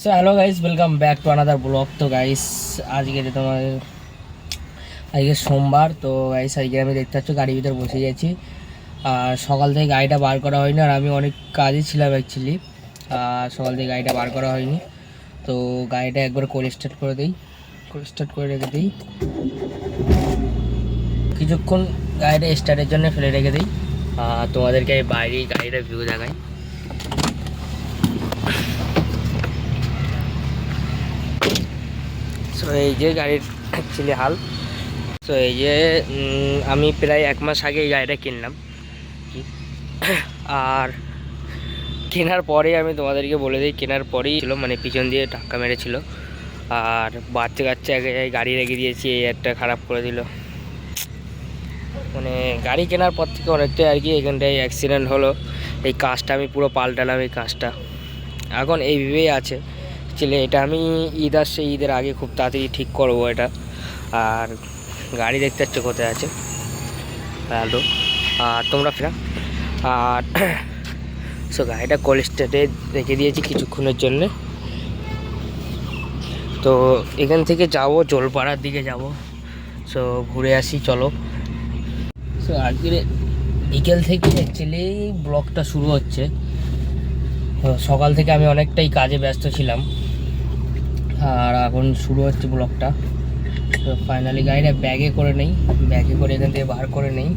So hello guys, welcome back to another blog. তো guys আজকে সোমবার। তো গাইস আজকে আমি দেখতে পাচ্ছ গাড়ির ভিতরে বসে গেছি। আর সকাল থেকে গাড়িটা বার করা হয়নি, আর আমি অনেক কাজে ছিলাম অ্যাকচুয়ালি। সকাল থেকে গাড়িটা বার করা হয়নি, তো গাড়িটা একবার কোল্ড স্টার্ট করে দিই, কোল্ড স্টার্ট করে রেখে দিই কিছুক্ষণ, গাড়িটা স্টার্টের জন্য ফেলে রেখে দিই। তোমাদেরকে বাইরে গাড়িটা ভিউ দেখাই। সো এই যে গাড়ির অ্যাকচুয়ালি হাল। তো এই যে আমি প্রায় 1 মাস আগে এই গাড়িটা কিনলাম। আর কেনার পরেই আমি তোমাদেরকে বলে দিই, কেনার পরেই ছিল মানে পিছন দিয়ে ধাক্কা মেরেছিল, আর বাচ্চা কাচ্চা গাড়ি রেখে দিয়েছি, এই একটা খারাপ করে দিল। মানে গাড়ি কেনার পর থেকে অনেকটাই আর কি এখানটায় অ্যাক্সিডেন্ট হলো। এই কাজটা আমি পুরো পাল্টালাম, এই কাজটা এখন এইভাবেই আছে। ছেলে এটা আমি ঈদ আসছে, ঈদের আগে খুব তাড়াতাড়ি ঠিক করবো এটা। আর গাড়ি দেখতে পাচ্ছ কোথায় আছে, হ্যালো। আর তোমরা ফেরা। আর সো গাড়িটা কোল্ড স্টার্টে রেখে দিয়েছি কিছুক্ষণের জন্যে। তো এখান থেকে যাব জলপাড়ার দিকে যাব। সো ঘুরে আসি চলো। সো আজকের বিকেল থেকে অ্যাকচুয়ালি ব্লগটা শুরু হচ্ছে। সকাল থেকে আমি অনেকটাই কাজে ব্যস্ত ছিলাম, আর এখন শুরু হচ্ছে ব্লগটা। তো ফাইনালি গাড়িটা ব্যাগে করে নেই, ব্যাগে করে এখান থেকে বার করে নেই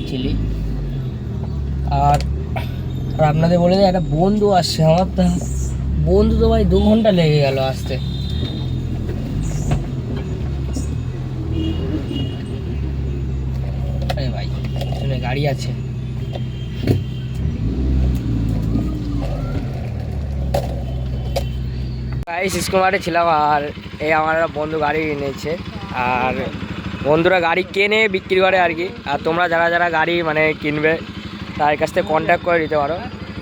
চিলি। আর আপনাদের বলে দেয় একটা বন্ধু আসছে আমার, তো বন্ধু তো ভাই 2 ঘন্টা লেগে গেল আসতে। আরে ভাই শুনে গাড়ি আছে। স্কুল মাঠে ছিলাম, আর এই আমার একটা বন্ধু গাড়ি এনেছে। আর বন্ধুরা গাড়ি কেনে বিক্রি করে আর কি। আর তোমরা যারা যারা গাড়ি মানে কিনবে তার কাছ থেকে কন্ট্যাক্ট করে নিতে পারো।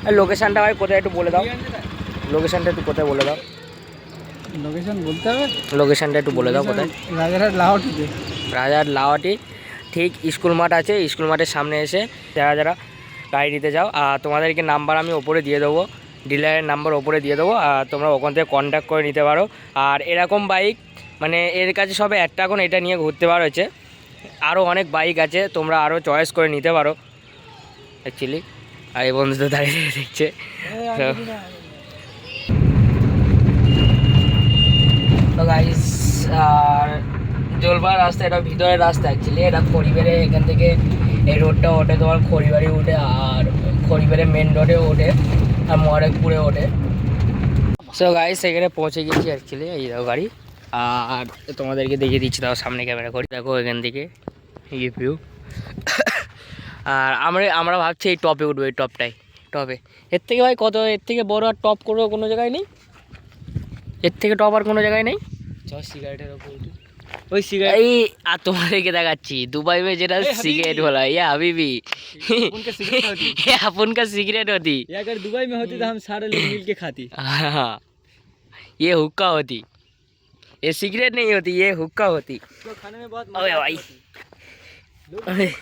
আর লোকেশানটা ভাই কোথায় একটু বলে দাও, লোকেশানটা একটু কোথায় বলে দাও। লোকেশন বলতে হবে, লোকেশানটা একটু বলে দাও কোথায়। রাজারহাট লাহোটিতে। রাজার লাওয়াটি ঠিক স্কুল মাঠ আছে, স্কুল মাঠের সামনে এসে যারা যারা গাড়ি নিতে যাও, আর তোমাদেরকে নাম্বার আমি ওপরে দিয়ে দেবো, ডিলারের নাম্বার ওপরে দিয়ে দেবো, আর তোমরা ওখান থেকে কন্ট্যাক্ট করে নিতে পারো। আর এরকম বাইক মানে এর কাছে সবে একটা এখন এটা নিয়ে ঘুরতে পারো হচ্ছে, আরও অনেক বাইক আছে, তোমরা আরও চয়েস করে নিতে পারো অ্যাকচুয়ালি। আর এই বন্ধু তো দাঁড়িয়ে দেখছে। তো গাইস, আর জলপাড়া রাস্তা, এটা ভিতরের রাস্তা অ্যাকচুয়ালি। এটা খড়িবাড়ি, এখান থেকে এই রোডটা ওঠে তোমার খড়িবাড়ি উঠে, আর খড়িবাড়ি মেন রোডে ওঠে, আর মহারাজপুরে ওঠে। সো গাইস এখানে পৌঁছে গেছি অ্যাকচুয়ালি, এই দেখো গাড়ি। আর তোমাদেরকে দেখিয়ে দিচ্ছি, তাও সামনে ক্যামেরা করি, দেখো এখান থেকে এই ভিউ। আর আমরা ভাবছি এই টপে উঠবো, এই টপে। এর থেকে ভাই কত, এর থেকে বড় আর টপ করবো কোনো জায়গায় নেই, এর থেকে টপ আর কোনো জায়গায় নেই। সিগারেটের ওপর ওই সিগারেট এই, আর তোমাদেরকে দেখাচ্ছি দুবাই में যেটা सिगरेट वाला ये हबीबी ये अपन का सिगरेट होती, ये अगर दुबई में होती तो हम सारे लोग मिल के खाती। हाँ ये हुक्का होती, ये सिगरेट नहीं होती, ये हुक्का होती। तो खाने में बहुत अबे भाई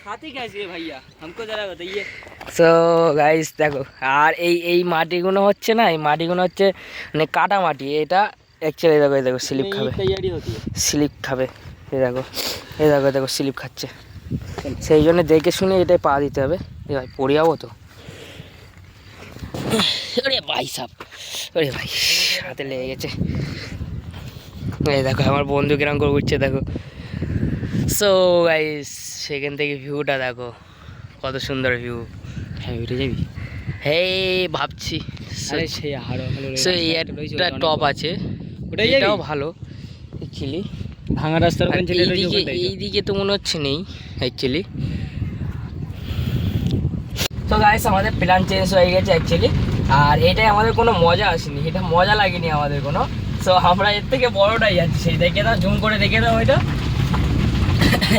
खाती कैसे है भैया, हमको जरा बताइए। সো গাইস দেখো, আর এই মাটিগুলো হচ্ছে না, এই মাটিগুলো হচ্ছে মানে কাটা মাটি। এটা অ্যাকচুয়ালি দেখো, এই দেখো স্লিপ খাবে, तैयारी होती है। স্লিপ খাবে, এই দেখো, এই দেখো দেখো স্লিপ খাচ্ছে। সেই জন্য দেখে শুনে এটাই পা দিতে হবে। এ ভাই পড়ে যাবো তো, ওরে ভাই সাপ, ওরে ভাই হাতে লেগে গেছে। এই দেখো আমার বন্ধু কিরম করে উঠছে দেখো। সো গাইস সেখান থেকে ভিউটা দেখো, কত সুন্দর ভিউ। হ্যাঁ উঠে যাবি, হেই ভাবছি। আরে সেই হাড়ো সো এই একটা টপ আছে, ওটাই এটাও ভালো অ্যাকচুয়ালি। ভাঙা রাস্তার ওখানে চলে এইদিকে তো মনে হচ্ছে নেই অ্যাকচুয়ালি। তো গাইস আমাদের প্ল্যান চেঞ্জ হয়ে গেছে অ্যাকচুয়ালি, আর এটাই আমাদের কোনো মজা আসেনি, এটা মজা লাগেনি আমাদের কোনো। সো আমরা এর থেকে বড়টাই যাচ্ছি, সেই দেখে দাও, জুম করে দেখে দাও ওইটা,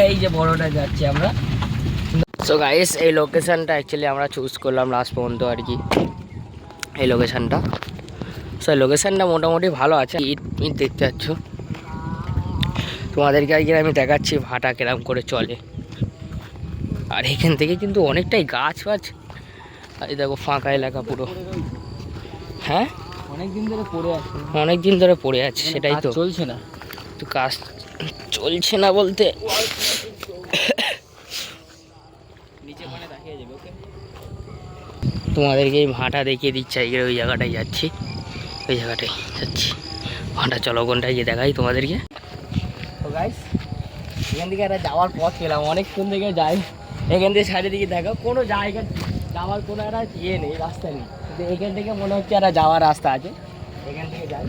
এই যে বড়টা যাচ্ছি আমরা। সো গাইস এই লোকেশানটা অ্যাকচুয়ালি আমরা চুজ করলাম লাস্ট পর্যন্ত আর কি, এই লোকেশানটা। সো লোকেশানটা মোটামুটি ভালো আছে। ইট দেখতে পাচ্ছ, তোমাদেরকে আজকে আমি দেখাচ্ছি ভাটা কিরম করে চলে। আর এখান থেকে কিন্তু অনেকটাই গাছ ফাছ, এই দেখো ফাঁকা এলাকা পুরো। হ্যাঁ অনেক দিন ধরে পড়ে আছে। অনেক দিন ধরে পড়ে আছে, সেটাই তো চলছে না। তো কাজ চলছে না বলতে নিচে মানে দেখিয়ে যাবে। ওকে, তোমাদেরকে এই ভাঁটা দেখিয়ে দিচ্ছি, আজকে ওই জায়গাটায় যাচ্ছি, ওই জায়গাটায় যাচ্ছি ভাঁটা। চলো কোনটায় গিয়ে দেখাই তোমাদেরকে। তো গাইস এখান থেকে একটা যাওয়ার পথ পেলাম, অনেকক্ষণ থেকে যাই এখান থেকে চারিদিকে দেখো কোনো জায়গা যাওয়ার কোনো একটা ইয়ে নেই, রাস্তা নেই, কিন্তু এখান থেকে মনে হচ্ছে একটা যাওয়ার রাস্তা আছে, এখান থেকে যাই।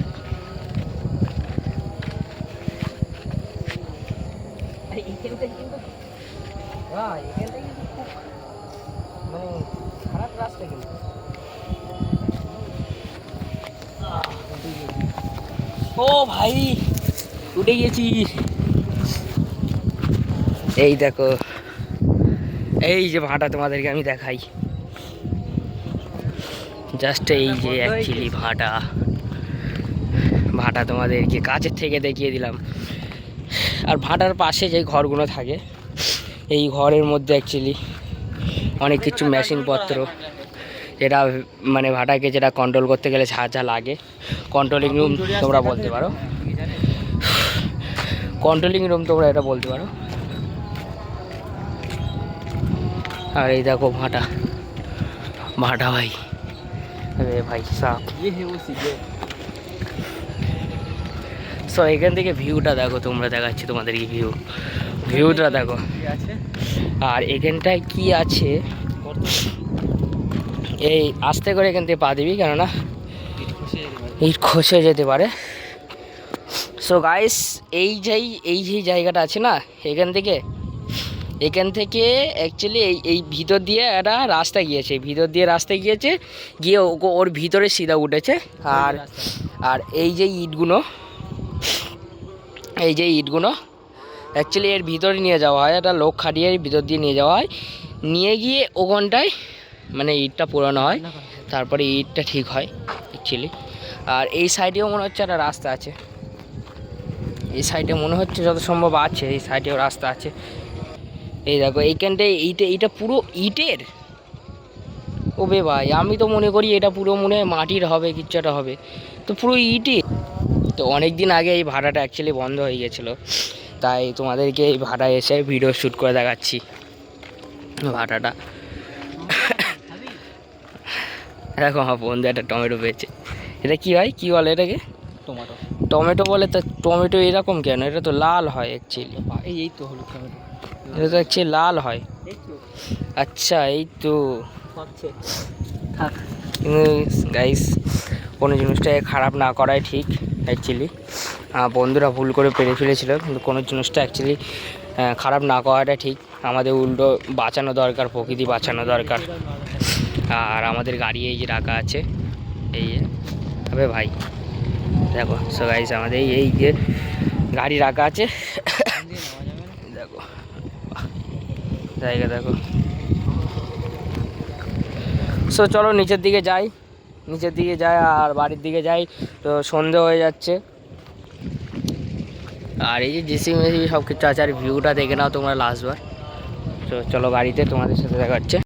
আরে এখান থেকে কিন্তু এখান থেকে কিন্তু খুব মানে খারাপ রাস্তা কিন্তু। ও ভাই উঠে গেছি, এই দেখো এই যে ভাঁটা তোমাদেরকে আমি দেখাই, জাস্ট এই যে অ্যাকচুয়ালি ভাঁটা ভাঁটা তোমাদেরকে কাছের থেকে দেখিয়ে দিলাম। আর ভাঁটার পাশে যে ঘরগুলো থাকে, এই ঘরের মধ্যে অ্যাকচুয়ালি অনেক কিছু মেশিনপত্র, যেটা মানে ভাটাকে যেটা কন্ট্রোল করতে গেলে যা যা লাগে, কন্ট্রোলিং রুম তোমরা বলতে পারো, কন্ট্রোলিং রুম তোমরা এটা বলতে পারো। আর এই দেখো ভাটা, ভাটা ভাই, আরে ভাই সাপ। সো এখান থেকে ভিউটা দেখো, তোমরা দেখাচ্ছি তোমাদেরকে ভিউটা দেখো। আর এখানটায় কি আছে, এই আস্তে করে এখান থেকে পা দিবি, কেননা ইট খসে যেতে পারে। সো গাইস এই যে জায়গাটা আছে না, এখান থেকে অ্যাকচুয়ালি এই ভিতর দিয়ে একটা রাস্তা গিয়েছে, ভিতর দিয়ে রাস্তা গিয়েছে, গিয়ে ওর ভিতরে সিধা উঠেছে। আর এই যে ইটগুলো অ্যাকচুয়ালি এর ভিতরে নিয়ে যাওয়া হয়, একটা লোক খাটিয়ে ভিতর দিয়ে নিয়ে যাওয়া হয়, নিয়ে গিয়ে ওখানটায় মানে ইটটা পুরানো হয়, তারপরে ইটটা ঠিক হয় অ্যাকচুয়ালি। আর এই সাইডেও মনে হচ্ছে একটা রাস্তা আছে, এই সাইডে মনে হচ্ছে যত সম্ভব আছে, এই সাইডেও রাস্তা আছে। এই দেখো এইখানটায় এইটা পুরো ইটের। ও বে ভাই, আমি তো মনে করি এটা পুরো মনে হয় মাটির হবে, কিচ্ছু একটা হবে, তো পুরো ইটই। তো অনেক দিন আগে এই ভাড়াটা অ্যাকচুয়ালি বন্ধ হয়ে গেছিলো, তাই তোমাদেরকে এই ভাড়া এসে ভিডিও শ্যুট করে দেখাচ্ছি ভাড়াটা। দেখো আমার বন্ধু একটা টমেটো পেয়েছে, এটা কি হয়, কি বলে এটাকে? টমেটো বলে। তো টমেটো এরকম কেন? এটা তো লাল হয় অ্যাকচুয়ালি। এই তো হলুদ টমেটো, এটা তো অ্যাকচুয়ালি লাল হয়। আচ্ছা এই তো, কিন্তু গাইস কোনো জিনিসটাকে খারাপ না করাই ঠিক অ্যাকচুয়ালি। বন্ধুরা ভুল করে পেরে ফেলেছিল, কিন্তু কোনো জিনিসটা অ্যাকচুয়ালি খারাপ না করাটা ঠিক। আমাদের উল্টো বাঁচানো দরকার, প্রকৃতি বাঁচানো দরকার। আর আমাদের গাড়ি এই যে রাখা আছে, এই যে তবে ভাই দেখো। সো গাইস আমাদের এই যে গাড়ি রাখা আছে, দেখো জায়গা দেখো। সো চলো নিচের দিকে যাই আর বাড়ির দিকে যাই, তো সন্ধে হয়ে যাচ্ছে। আর এই যে জেসিবি সব কিছু আছে, আর ভিউটা দেখে নাও তোমরা লাস্টবার। তো চলো গাড়িতে, তোমাদের সাথে দেখা হচ্ছে।